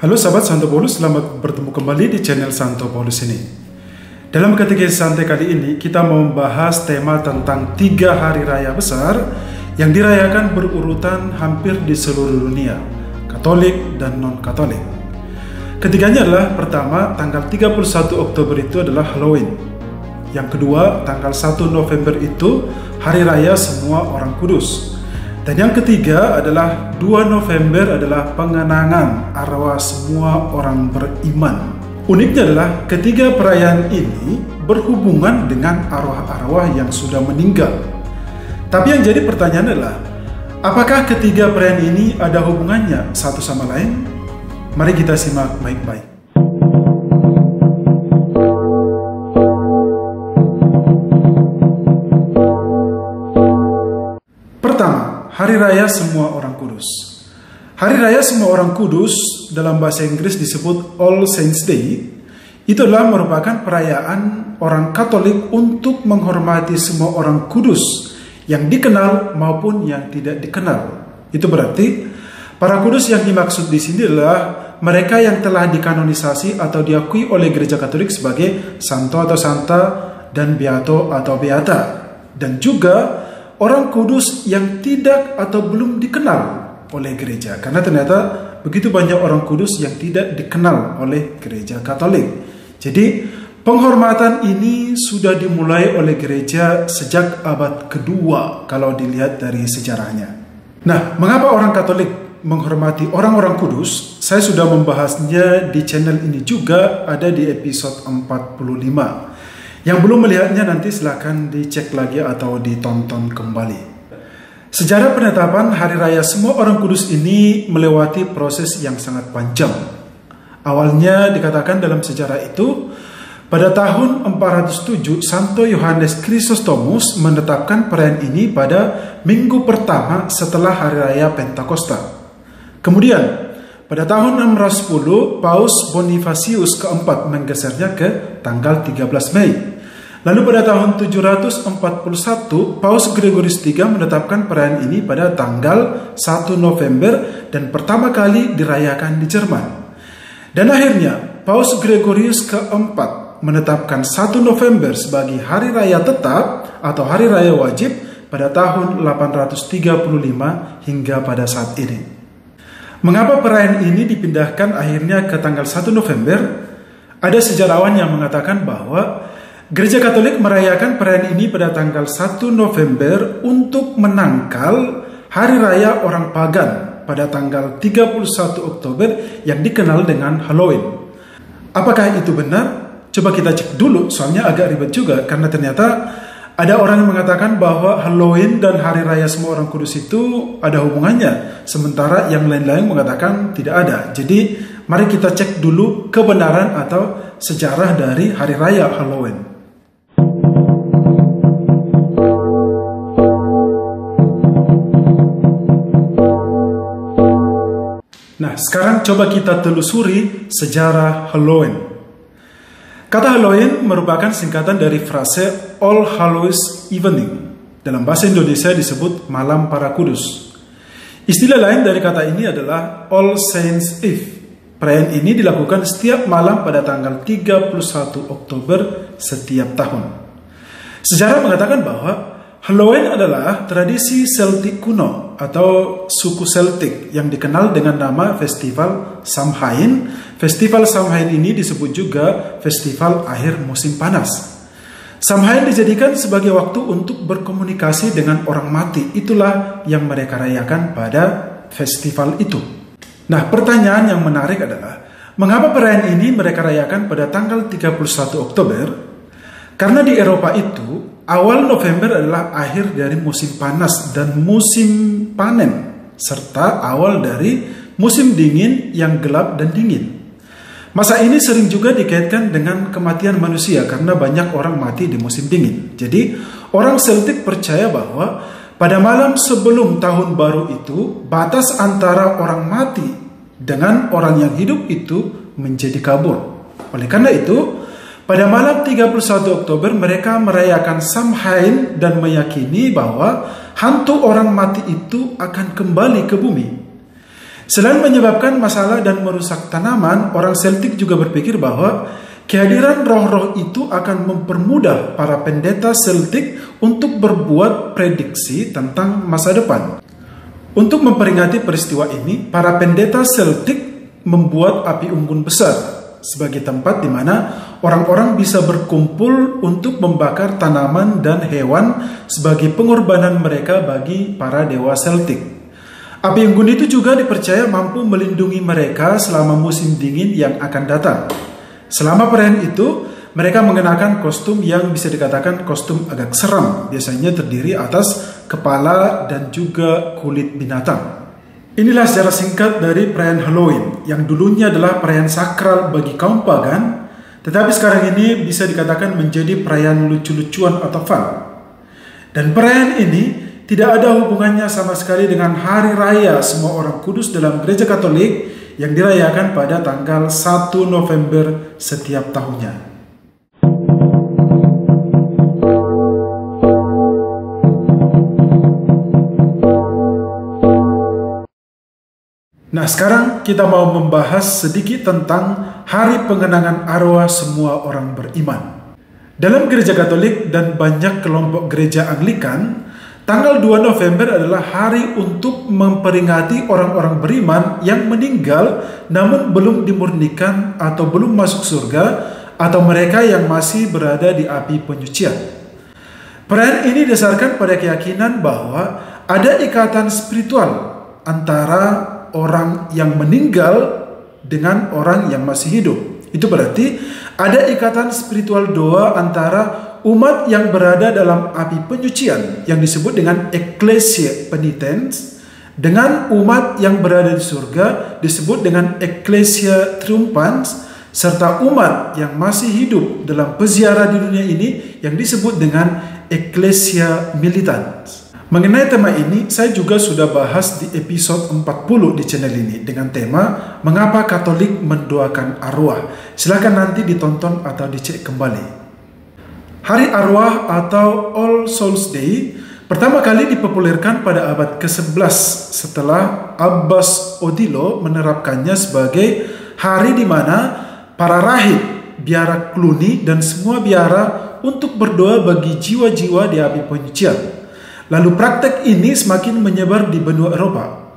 Halo sahabat Santo Paulus, selamat bertemu kembali di channel Santo Paulus ini. Dalam katekesi santai kali ini, kita mau membahas tema tentang 3 hari raya besar yang dirayakan berurutan hampir di seluruh dunia, Katolik dan non-Katolik. Ketiganya adalah, pertama, tanggal 31 Oktober itu adalah Halloween. Yang kedua, tanggal 1 November itu Hari Raya Semua Orang Kudus. Dan yang ketiga adalah 2 November adalah pengenangan arwah semua orang beriman. Uniknya adalah ketiga perayaan ini berhubungan dengan arwah-arwah yang sudah meninggal. Tapi yang jadi pertanyaan adalah, apakah ketiga perayaan ini ada hubungannya satu sama lain? Mari kita simak baik-baik. Pertama, Hari Raya Semua Orang Kudus. Hari Raya Semua Orang Kudus dalam bahasa Inggris disebut All Saints Day. Itu adalah merupakan perayaan orang Katolik untuk menghormati semua orang kudus yang dikenal maupun yang tidak dikenal. Itu berarti para kudus yang dimaksud di sini adalah mereka yang telah dikanonisasi atau diakui oleh Gereja Katolik sebagai santo atau santa dan beato atau beata, dan juga orang kudus yang tidak atau belum dikenal oleh gereja. Karena ternyata begitu banyak orang kudus yang tidak dikenal oleh gereja Katolik. Jadi penghormatan ini sudah dimulai oleh gereja sejak abad kedua kalau dilihat dari sejarahnya. Nah, mengapa orang Katolik menghormati orang-orang kudus? Saya sudah membahasnya di channel ini juga, ada di episode 45. Yang belum melihatnya nanti silahkan dicek lagi atau ditonton kembali. Sejarah penetapan Hari Raya Semua Orang Kudus ini melewati proses yang sangat panjang. Awalnya dikatakan dalam sejarah itu, pada tahun 407 Santo Yohanes Chrysostomus menetapkan perayaan ini pada minggu pertama setelah Hari Raya Pentakosta. Kemudian pada tahun 610 Paus Bonifacius keempat menggesernya ke tanggal 13 Mei. Lalu pada tahun 741, Paus Gregorius III menetapkan perayaan ini pada tanggal 1 November dan pertama kali dirayakan di Jerman. Dan akhirnya, Paus Gregorius keempat menetapkan 1 November sebagai hari raya tetap atau hari raya wajib pada tahun 835 hingga pada saat ini. Mengapa perayaan ini dipindahkan akhirnya ke tanggal 1 November? Ada sejarawan yang mengatakan bahwa Gereja Katolik merayakan perayaan ini pada tanggal 1 November untuk menangkal Hari Raya Orang Pagan pada tanggal 31 Oktober yang dikenal dengan Halloween. Apakah itu benar? Coba kita cek dulu, soalnya agak ribet juga karena ternyata ada orang yang mengatakan bahwa Halloween dan Hari Raya Semua Orang Kudus itu ada hubungannya, sementara yang lain-lain mengatakan tidak ada. Jadi mari kita cek dulu kebenaran atau sejarah dari Hari Raya Halloween. Nah, sekarang coba kita telusuri sejarah Halloween. Kata Halloween merupakan singkatan dari frase All Hallows Evening. Dalam bahasa Indonesia disebut Malam Para Kudus. Istilah lain dari kata ini adalah All Saints Eve. Perayaan ini dilakukan setiap malam pada tanggal 31 Oktober setiap tahun. Sejarah mengatakan bahwa Halloween adalah tradisi Celtic kuno atau suku Celtic yang dikenal dengan nama Festival Samhain. Festival Samhain ini disebut juga Festival Akhir Musim Panas. Samhain dijadikan sebagai waktu untuk berkomunikasi dengan orang mati. Itulah yang mereka rayakan pada festival itu. Nah, pertanyaan yang menarik adalah, mengapa perayaan ini mereka rayakan pada tanggal 31 Oktober? Karena di Eropa itu, awal November adalah akhir dari musim panas dan musim panen, serta awal dari musim dingin yang gelap dan dingin. Masa ini sering juga dikaitkan dengan kematian manusia karena banyak orang mati di musim dingin. Jadi, orang Celtic percaya bahwa pada malam sebelum tahun baru itu, batas antara orang mati dengan orang yang hidup itu menjadi kabur. Oleh karena itu, pada malam 31 Oktober mereka merayakan Samhain dan meyakini bahwa hantu orang mati itu akan kembali ke bumi. Selain menyebabkan masalah dan merusak tanaman, orang Celtic juga berpikir bahwa kehadiran roh-roh itu akan mempermudah para pendeta Celtic untuk berbuat prediksi tentang masa depan. Untuk memperingati peristiwa ini, para pendeta Celtic membuat api unggun besar sebagai tempat di mana orang-orang bisa berkumpul untuk membakar tanaman dan hewan sebagai pengorbanan mereka bagi para dewa Celtic. Api unggun itu juga dipercaya mampu melindungi mereka selama musim dingin yang akan datang. Selama perayaan itu, mereka mengenakan kostum yang bisa dikatakan kostum agak seram, biasanya terdiri atas kepala dan juga kulit binatang. Inilah secara singkat dari perayaan Halloween, yang dulunya adalah perayaan sakral bagi kaum pagan, tetapi sekarang ini bisa dikatakan menjadi perayaan lucu-lucuan atau fun. Dan perayaan ini tidak ada hubungannya sama sekali dengan hari raya semua orang kudus dalam gereja Katolik yang dirayakan pada tanggal 1 November setiap tahunnya. Nah, sekarang kita mau membahas sedikit tentang hari pengenangan arwah semua orang beriman. Dalam gereja Katolik dan banyak kelompok gereja Anglikan, tanggal 2 November adalah hari untuk memperingati orang-orang beriman yang meninggal namun belum dimurnikan atau belum masuk surga, atau mereka yang masih berada di api penyucian. Perayaan ini didasarkan pada keyakinan bahwa ada ikatan spiritual antara orang yang meninggal dengan orang yang masih hidup. Itu berarti ada ikatan spiritual doa antara umat yang berada dalam api penyucian yang disebut dengan Ecclesia Penitens dengan umat yang berada di surga disebut dengan Ecclesia Triumphans, serta umat yang masih hidup dalam peziarah di dunia ini yang disebut dengan Ecclesia Militans. Mengenai tema ini, saya juga sudah bahas di episode 40 di channel ini dengan tema Mengapa Katolik Mendoakan Arwah. Silakan nanti ditonton atau dicek kembali. Hari Arwah atau All Souls Day pertama kali dipopulerkan pada abad ke-11 setelah Abbas Odilo menerapkannya sebagai hari di mana para rahib, biara Cluny dan semua biara untuk berdoa bagi jiwa-jiwa di api penyucian. Lalu praktek ini semakin menyebar di benua Eropa.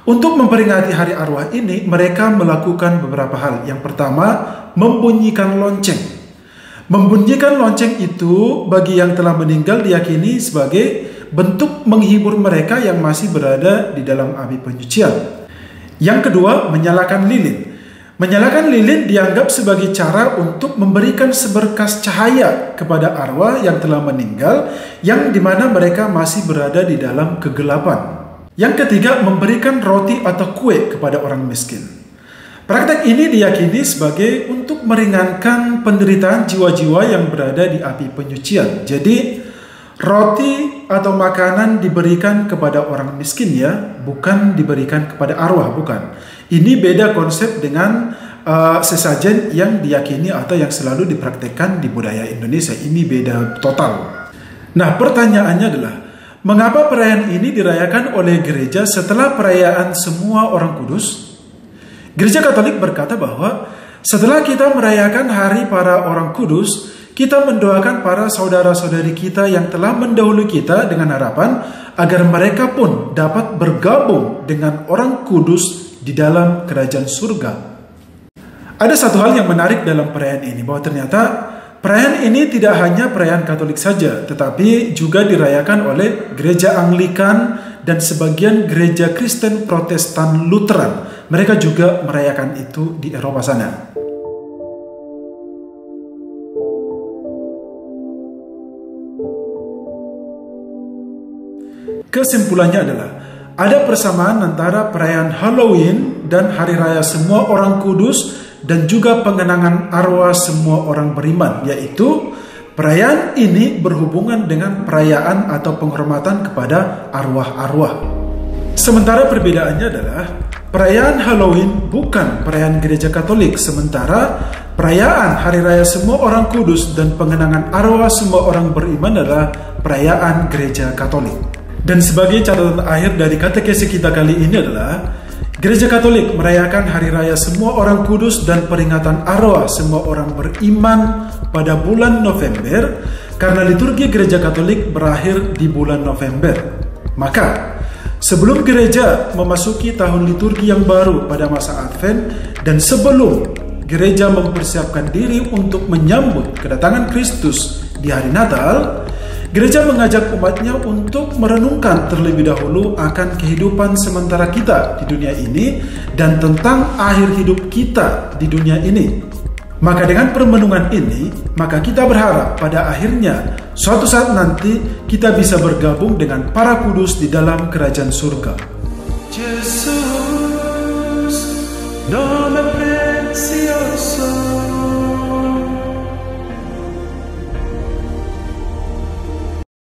Untuk memperingati hari arwah ini, mereka melakukan beberapa hal. Yang pertama, membunyikan lonceng. Membunyikan lonceng itu bagi yang telah meninggal diyakini sebagai bentuk menghibur mereka yang masih berada di dalam api penyucian. Yang kedua, menyalakan lilin. Menyalakan lilin dianggap sebagai cara untuk memberikan seberkas cahaya kepada arwah yang telah meninggal, yang dimana mereka masih berada di dalam kegelapan. Yang ketiga, memberikan roti atau kue kepada orang miskin. Praktek ini diyakini sebagai untuk meringankan penderitaan jiwa-jiwa yang berada di api penyucian. Jadi, roti atau makanan diberikan kepada orang miskin ya, bukan diberikan kepada arwah, bukan. Ini beda konsep dengan sesajen yang diyakini atau yang selalu dipraktekkan di budaya Indonesia. Ini beda total. Nah, pertanyaannya adalah, mengapa perayaan ini dirayakan oleh gereja setelah perayaan semua orang kudus? Gereja Katolik berkata bahwa setelah kita merayakan hari para orang kudus, kita mendoakan para saudara-saudari kita yang telah mendahului kita dengan harapan agar mereka pun dapat bergabung dengan orang kudus di dalam kerajaan surga. Ada satu hal yang menarik dalam perayaan ini, bahwa ternyata perayaan ini tidak hanya perayaan Katolik saja, tetapi juga dirayakan oleh gereja Anglikan dan sebagian gereja Kristen Protestan Lutheran. Mereka juga merayakan itu di Eropa sana. Kesimpulannya adalah, ada persamaan antara perayaan Halloween dan Hari Raya Semua Orang Kudus dan juga pengenangan arwah semua orang beriman, yaitu perayaan ini berhubungan dengan perayaan atau penghormatan kepada arwah-arwah. Sementara perbedaannya adalah, perayaan Halloween bukan perayaan gereja Katolik, sementara perayaan Hari Raya Semua Orang Kudus dan pengenangan arwah semua orang beriman adalah perayaan gereja Katolik. Dan sebagai catatan akhir dari katekesi kita kali ini adalah, Gereja Katolik merayakan Hari Raya Semua Orang Kudus dan peringatan arwah semua orang beriman pada bulan November karena liturgi Gereja Katolik berakhir di bulan November. Maka, sebelum gereja memasuki tahun liturgi yang baru pada masa Advent dan sebelum gereja mempersiapkan diri untuk menyambut kedatangan Kristus di hari Natal, gereja mengajak umatnya untuk merenungkan terlebih dahulu akan kehidupan sementara kita di dunia ini dan tentang akhir hidup kita di dunia ini. Maka dengan permenungan ini, maka kita berharap pada akhirnya suatu saat nanti kita bisa bergabung dengan para kudus di dalam kerajaan surga. Yesus,